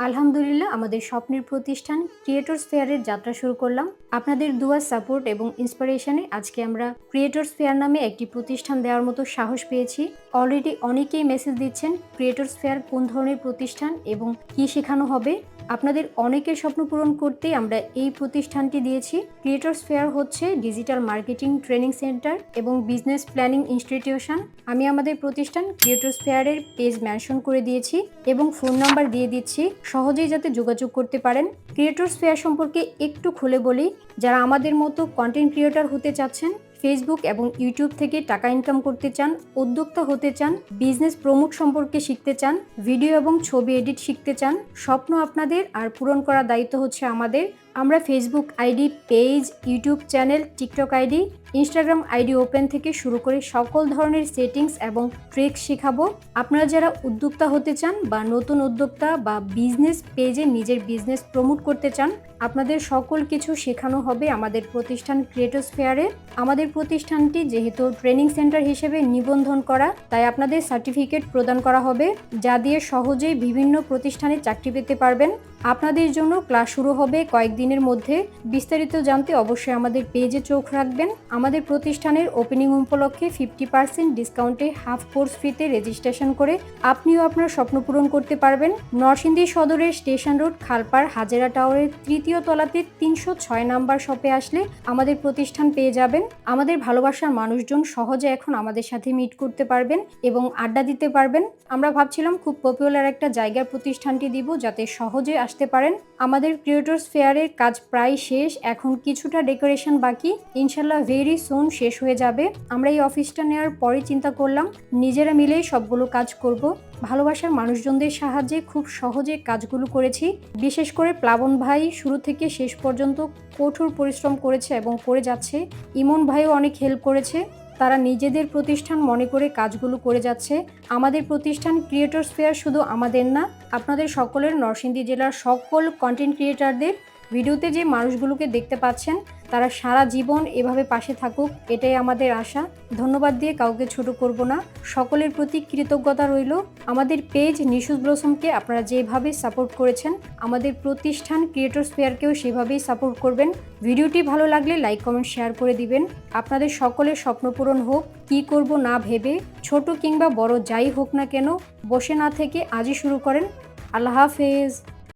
আলহামদুলিল্লাহ আমাদের স্বপ্নের প্রতিষ্ঠান ক্রিয়েটরস ফেয়ারের যাত্রা শুরু করলাম। আপনাদের দুয়া, সাপোর্ট এবং ইন্সপিরেশনে আজকে আমরা ক্রিয়েটরস ফেয়ার নামে একটি প্রতিষ্ঠান দেওয়ার মতো সাহস পেয়েছি। অলরেডি অনেকেই মেসেজ দিচ্ছেন ক্রিয়েটরস ফেয়ার কোন ধরনের প্রতিষ্ঠান এবং কি শেখানো হবে। আপনাদের অনেকের স্বপ্ন পূরণ করতেই আমরা এই প্রতিষ্ঠানটি দিয়েছি। ক্রিয়েটরস ফেয়ার হচ্ছে ডিজিটাল মার্কেটিং ট্রেনিং সেন্টার এবং বিজনেস প্ল্যানিং ইনস্টিটিউশন। আমি আমাদের প্রতিষ্ঠান ক্রিয়েটরস ফেয়ারের পেজ মেনশন করে দিয়েছি এবং ফোন নাম্বার দিয়ে দিচ্ছি, সহজেই যাতে যোগাযোগ করতে পারেন। ক্রিয়েটরস ফেয়ার সম্পর্কে একটু খুলে বলি, যারা আমাদের মতো কন্টেন্ট ক্রিয়েটর হতে চাচ্ছেন, ফেসবুক এবং ইউটিউব থেকে টাকা ইনকাম করতে চান, উদ্যোক্তা হতে চান, বিজনেস প্রমোট সম্পর্কে শিখতে চান, ভিডিও এবং ছবি এডিট শিখতে চান, স্বপ্ন আপনাদের আর পূরণ করার দায়িত্ব হচ্ছে আমাদের। আমরা Facebook ID, page, YouTube channel, TikTok ID, Instagram ID open থেকে শুরু করে সকল ধরনের সেটিংস এবং ট্রিক্স শেখাবো। আপনারা যারা উদ্যোক্তা হতে চান বা নতুন উদ্যোক্তা বা বিজনেস পেজে নিজের বিজনেস প্রমোট করতে চান, আপনাদের সকল কিছু শেখানো হবে আমাদের প্রতিষ্ঠান ক্রিয়েটরস ফেয়ারে। আমাদের প্রতিষ্ঠানটি যেহেতু ট্রেনিং সেন্টার হিসেবে নিবন্ধন করা, তাই আপনাদের সার্টিফিকেট প্রদান করা হবে, যা দিয়ে সহজেই বিভিন্ন প্রতিষ্ঠানে চাকরি পেতে পারবেন। আপনাদের জন্য ক্লাস শুরু হবে কয়েকদিনের মধ্যে। বিস্তারিত জানতে অবশ্যই আমাদের পেজে চোখ রাখবেন। আমাদের প্রতিষ্ঠানের ওপেনিং উপলক্ষে 50% ডিসকাউন্টে হাফ কোর্স ফিতে রেজিস্ট্রেশন করে আপনিও আপনার স্বপ্ন পূরণ করতে পারবেন। নরসিংদী সদরের স্টেশন রোড, খালপাড়, হাজেরা টাওয়ারের 3য় তলাতে 306 নাম্বার শপে আসলে আমাদের প্রতিষ্ঠান পেয়ে যাবেন। আমাদের ভালোবাসার মানুষজন সহজে এখন আমাদের সাথে মিট করতে পারবেন এবং আড্ডা দিতে পারবেন। আমরা ভাবছিলাম খুব পপুলার একটা জায়গার প্রতিষ্ঠানটি দিব, যাতে সহজে আসতে পারেন। আমাদের ক্রিয়েটরস ফেয়ারের কাজ প্রায় শেষ, এখন কিছুটা ডেকোরেশন বাকি। ইনশাল্লাহ ভেরি সুন শেষ হয়ে যাবে। আমরা এই অফিসটা নেওয়ার পরে চিন্তা করলাম নিজেরা মিলেই সবগুলো কাজ করব। ভালোবাসার মানুষজনদের সাহায্যে খুব সহজে কাজগুলো করেছি। বিশেষ করে প্লাবন ভাই শুরু থেকে শেষ পর্যন্ত কঠোর পরিশ্রম করেছে এবং করে যাচ্ছে। ইমন ভাইও অনেক হেল্প করেছে। তারা নিজেদের প্রতিষ্ঠান মনে করে কাজগুলো করে যাচ্ছে। আমাদের প্রতিষ্ঠান ক্রিয়েটরস ফেয়ার শুধু আমাদের না, আপনাদের সকলের, নরসিংদী জেলার সকল কন্টেন্ট ক্রিয়েটরদের। ভিডিওতে যে মানুষগুলোকে দেখতে পাচ্ছেন, তারা সারা জীবন এভাবে পাশে থাকুক, এটাই আমাদের আশা। ধন্যবাদ দিয়ে কাউকে ছোট করব না। সকলের প্রতি কৃতজ্ঞতা রইল। আমাদের পেজ নিশুজ ব্লসমকে আপনারা যেভাবে সাপোর্ট করেছেন, আমাদের প্রতিষ্ঠান ক্রিয়েটরস ফেয়ারকেও সেভাবেই সাপোর্ট করবেন। ভিডিওটি ভালো লাগলে লাইক, কমেন্ট, শেয়ার করে দিবেন। আপনাদের সকলের স্বপ্ন পূরণ হোক। কি করব না ভেবে, ছোট কিংবা বড় যাই হোক না কেন, বসে না থেকে আজই শুরু করেন। আল্লাহ হাফেজ।